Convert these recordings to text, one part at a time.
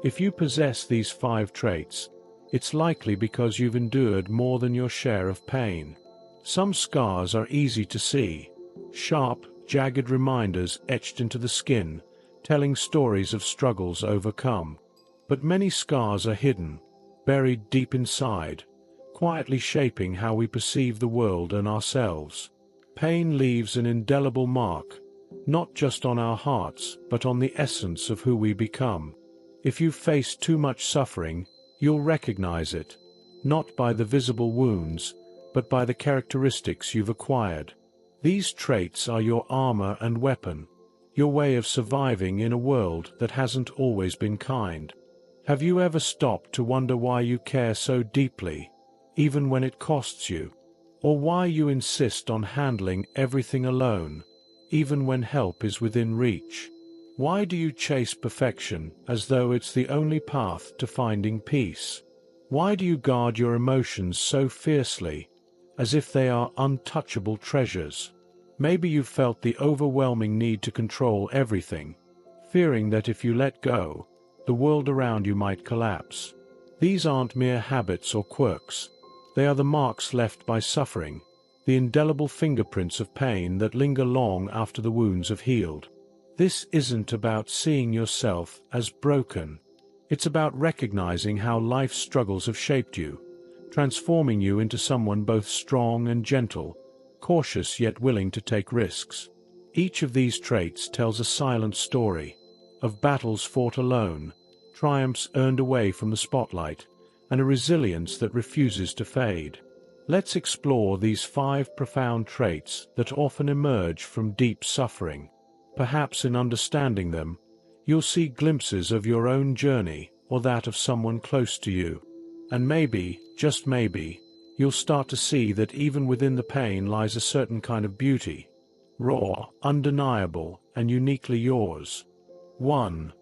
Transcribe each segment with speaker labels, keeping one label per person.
Speaker 1: If you possess these 5 traits, it's likely because you've endured more than your share of pain. Some scars are easy to see, sharp, jagged reminders etched into the skin, telling stories of struggles overcome. But many scars are hidden, buried deep inside, quietly shaping how we perceive the world and ourselves. Pain leaves an indelible mark, not just on our hearts, but on the essence of who we become. If you've faced too much suffering, you'll recognize it, not by the visible wounds, but by the characteristics you've acquired. These traits are your armor and weapon, your way of surviving in a world that hasn't always been kind. Have you ever stopped to wonder why you care so deeply, even when it costs you? Or why you insist on handling everything alone, even when help is within reach? Why do you chase perfection as though it's the only path to finding peace? Why do you guard your emotions so fiercely, as if they are untouchable treasures? Maybe you've felt the overwhelming need to control everything, fearing that if you let go, the world around you might collapse. These aren't mere habits or quirks. They are the marks left by suffering, the indelible fingerprints of pain that linger long after the wounds have healed. This isn't about seeing yourself as broken. It's about recognizing how life's struggles have shaped you, transforming you into someone both strong and gentle, cautious yet willing to take risks. Each of these traits tells a silent story, of battles fought alone, triumphs earned away from the spotlight, and a resilience that refuses to fade. Let's explore these 5 profound traits that often emerge from deep suffering. Perhaps in understanding them, you'll see glimpses of your own journey or that of someone close to you. And maybe, just maybe, you'll start to see that even within the pain lies a certain kind of beauty, raw, undeniable, and uniquely yours. 1.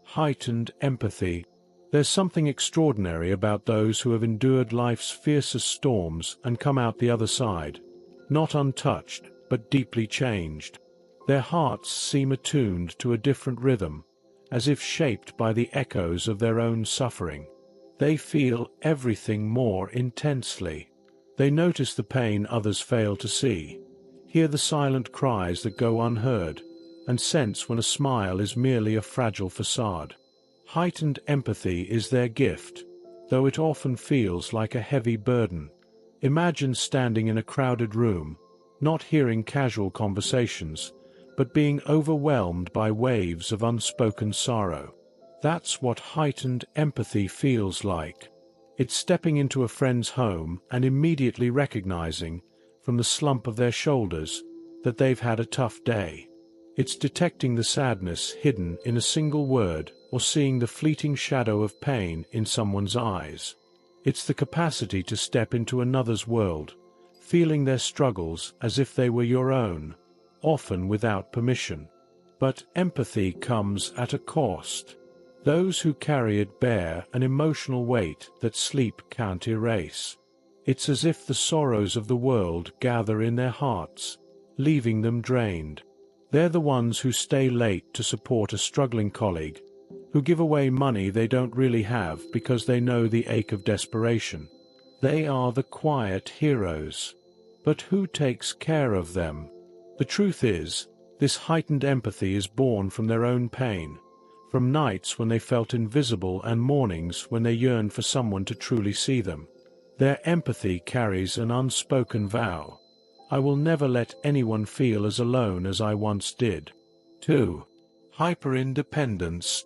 Speaker 1: Heightened empathy. There's something extraordinary about those who have endured life's fiercest storms and come out the other side, not untouched, but deeply changed. Their hearts seem attuned to a different rhythm, as if shaped by the echoes of their own suffering. They feel everything more intensely. They notice the pain others fail to see, hear the silent cries that go unheard, and sense when a smile is merely a fragile facade. Heightened empathy is their gift, though it often feels like a heavy burden. Imagine standing in a crowded room, not hearing casual conversations, but being overwhelmed by waves of unspoken sorrow. That's what heightened empathy feels like. It's stepping into a friend's home and immediately recognizing, from the slump of their shoulders, that they've had a tough day. It's detecting the sadness hidden in a single word or seeing the fleeting shadow of pain in someone's eyes. It's the capacity to step into another's world, feeling their struggles as if they were your own, often without permission. But empathy comes at a cost. Those who carry it bear an emotional weight that sleep can't erase. It's as if the sorrows of the world gather in their hearts, leaving them drained. They're the ones who stay late to support a struggling colleague, who give away money they don't really have because they know the ache of desperation. They are the quiet heroes. But who takes care of them? The truth is, this heightened empathy is born from their own pain, from nights when they felt invisible and mornings when they yearned for someone to truly see them. Their empathy carries an unspoken vow: I will never let anyone feel as alone as I once did. 2. Hyper-independence.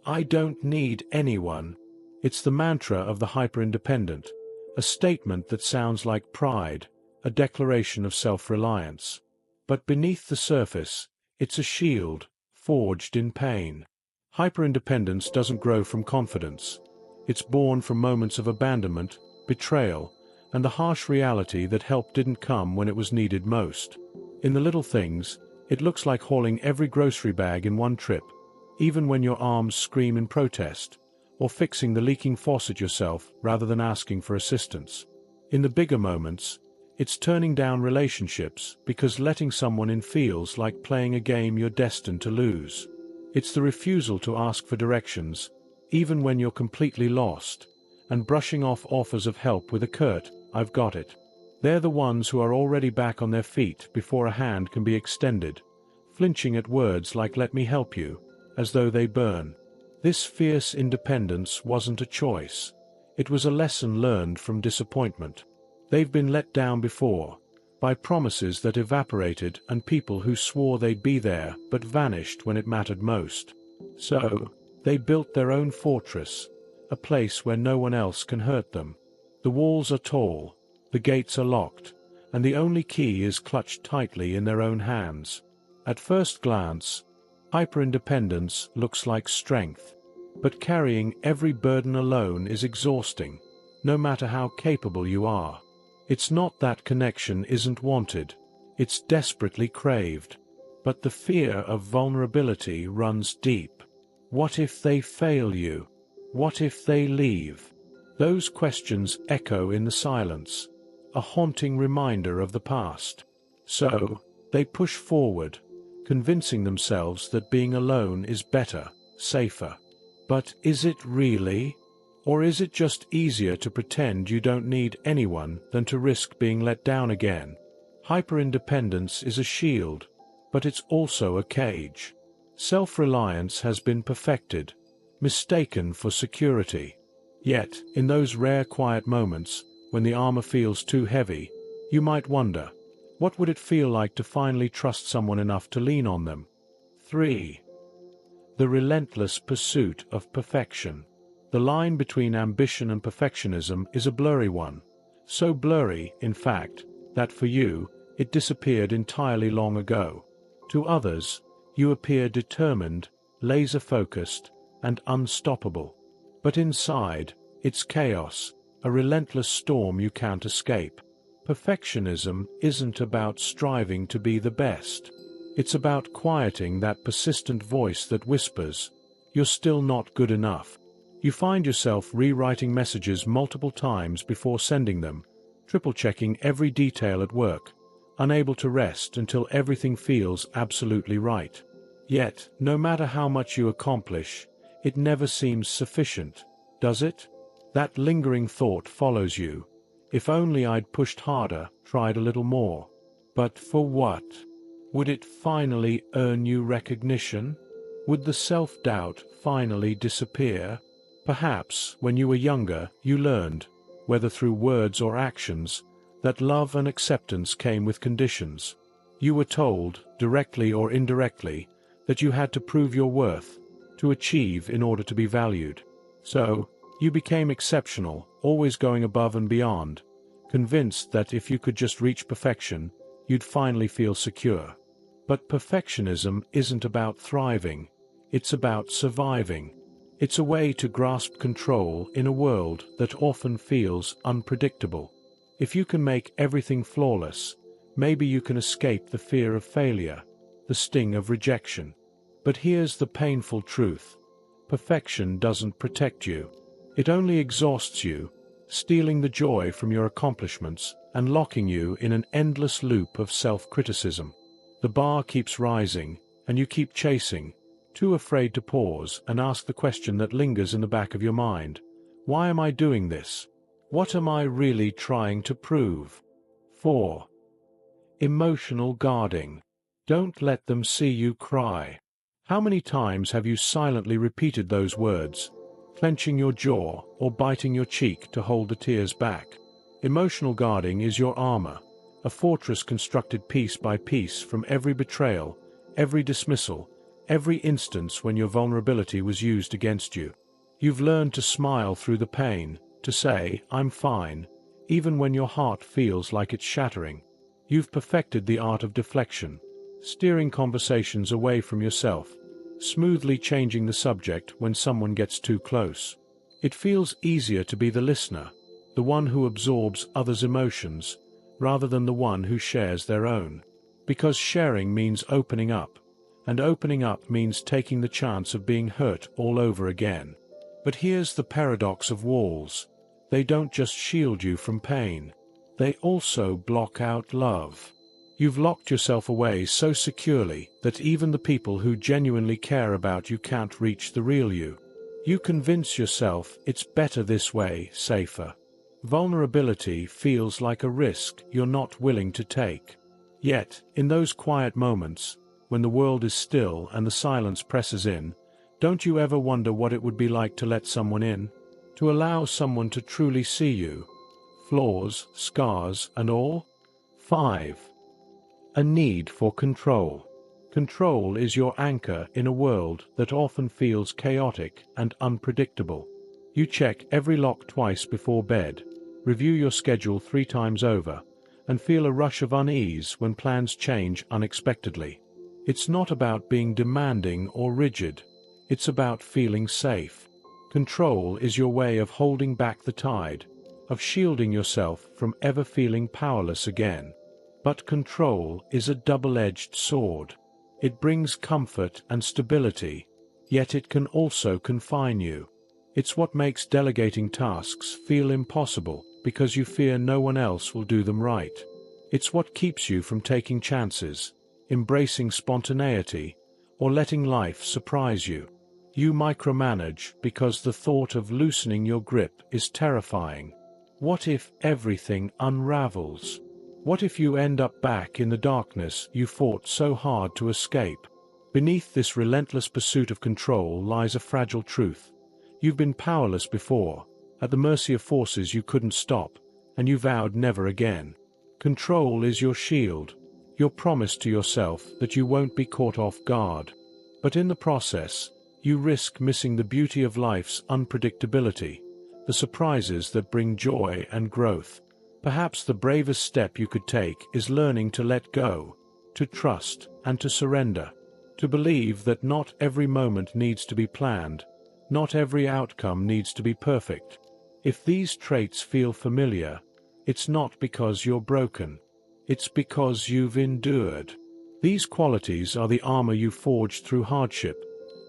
Speaker 1: I don't need anyone. It's the mantra of the hyper-independent, a statement that sounds like pride, a declaration of self-reliance. But beneath the surface, it's a shield, forged in pain. Hyper-independence doesn't grow from confidence. It's born from moments of abandonment, betrayal, and the harsh reality that help didn't come when it was needed most. In the little things, it looks like hauling every grocery bag in one trip, even when your arms scream in protest, or fixing the leaking faucet yourself rather than asking for assistance. In the bigger moments, it's turning down relationships because letting someone in feels like playing a game you're destined to lose. It's the refusal to ask for directions, even when you're completely lost, and brushing off offers of help with a curt, "I've got it." They're the ones who are already back on their feet before a hand can be extended, flinching at words like "let me help you," as though they burn. This fierce independence wasn't a choice. It was a lesson learned from disappointment. They've been let down before, by promises that evaporated and people who swore they'd be there but vanished when it mattered most. So, they built their own fortress, a place where no one else can hurt them. The walls are tall, the gates are locked, and the only key is clutched tightly in their own hands. At first glance, hyperindependence looks like strength, but carrying every burden alone is exhausting, no matter how capable you are. It's not that connection isn't wanted, it's desperately craved. But the fear of vulnerability runs deep. What if they fail you? What if they leave? Those questions echo in the silence, a haunting reminder of the past. So, they push forward, convincing themselves that being alone is better, safer. But is it really? Or is it just easier to pretend you don't need anyone than to risk being let down again? Hyperindependence is a shield, but it's also a cage. Self-reliance has been perfected, mistaken for security. Yet, in those rare quiet moments, when the armor feels too heavy, you might wonder, what would it feel like to finally trust someone enough to lean on them? 3. The relentless pursuit of perfection. The line between ambition and perfectionism is a blurry one. So blurry, in fact, that for you, it disappeared entirely long ago. To others, you appear determined, laser-focused, and unstoppable. But inside, it's chaos, a relentless storm you can't escape. Perfectionism isn't about striving to be the best. It's about quieting that persistent voice that whispers, "You're still not good enough." You find yourself rewriting messages multiple times before sending them, triple-checking every detail at work, unable to rest until everything feels absolutely right. Yet, no matter how much you accomplish, it never seems sufficient, does it? That lingering thought follows you. If only I'd pushed harder, tried a little more. But for what? Would it finally earn you recognition? Would the self-doubt finally disappear? Perhaps, when you were younger, you learned, whether through words or actions, that love and acceptance came with conditions. You were told, directly or indirectly, that you had to prove your worth, to achieve in order to be valued. So, you became exceptional, always going above and beyond, convinced that if you could just reach perfection, you'd finally feel secure. But perfectionism isn't about thriving, it's about surviving. It's a way to grasp control in a world that often feels unpredictable. If you can make everything flawless, maybe you can escape the fear of failure, the sting of rejection. But here's the painful truth. Perfection doesn't protect you. It only exhausts you, stealing the joy from your accomplishments and locking you in an endless loop of self-criticism. The bar keeps rising, and you keep chasing, too afraid to pause and ask the question that lingers in the back of your mind. Why am I doing this? What am I really trying to prove? 4. Emotional guarding. Don't let them see you cry. How many times have you silently repeated those words, clenching your jaw or biting your cheek to hold the tears back? Emotional guarding is your armor, a fortress constructed piece by piece from every betrayal, every dismissal, every instance when your vulnerability was used against you. You've learned to smile through the pain, to say, "I'm fine," even when your heart feels like it's shattering. You've perfected the art of deflection, steering conversations away from yourself, smoothly changing the subject when someone gets too close. It feels easier to be the listener, the one who absorbs others' emotions, rather than the one who shares their own. Because sharing means opening up, and opening up means taking the chance of being hurt all over again. But here's the paradox of walls. They don't just shield you from pain. They also block out love. You've locked yourself away so securely that even the people who genuinely care about you can't reach the real you. You convince yourself it's better this way, safer. Vulnerability feels like a risk you're not willing to take. Yet, in those quiet moments, when the world is still and the silence presses in, don't you ever wonder what it would be like to let someone in? To allow someone to truly see you? Flaws, scars, and all? 5. A need for control. Control is your anchor in a world that often feels chaotic and unpredictable. You check every lock twice before bed, review your schedule 3 times over, and feel a rush of unease when plans change unexpectedly. It's not about being demanding or rigid. It's about feeling safe. Control is your way of holding back the tide, of shielding yourself from ever feeling powerless again. But control is a double-edged sword. It brings comfort and stability, yet it can also confine you. It's what makes delegating tasks feel impossible because you fear no one else will do them right. It's what keeps you from taking chances, embracing spontaneity, or letting life surprise you. You micromanage because the thought of loosening your grip is terrifying. What if everything unravels? What if you end up back in the darkness you fought so hard to escape? Beneath this relentless pursuit of control lies a fragile truth. You've been powerless before, at the mercy of forces you couldn't stop, and you vowed never again. Control is your shield, your promise to yourself that you won't be caught off guard. But in the process, you risk missing the beauty of life's unpredictability, the surprises that bring joy and growth. Perhaps the bravest step you could take is learning to let go, to trust, and to surrender, to believe that not every moment needs to be planned, not every outcome needs to be perfect. If these traits feel familiar, it's not because you're broken. It's because you've endured. These qualities are the armor you forged through hardship,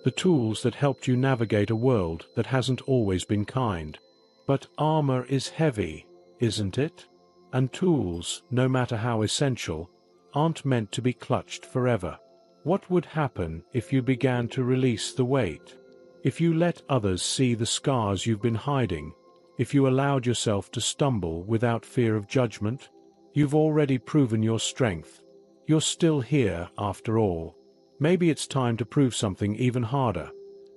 Speaker 1: the tools that helped you navigate a world that hasn't always been kind. But armor is heavy, isn't it? And tools, no matter how essential, aren't meant to be clutched forever. What would happen if you began to release the weight? If you let others see the scars you've been hiding, if you allowed yourself to stumble without fear of judgment? You've already proven your strength. You're still here, after all. Maybe it's time to prove something even harder,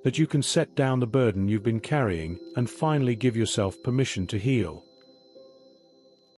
Speaker 1: that you can set down the burden you've been carrying and finally give yourself permission to heal.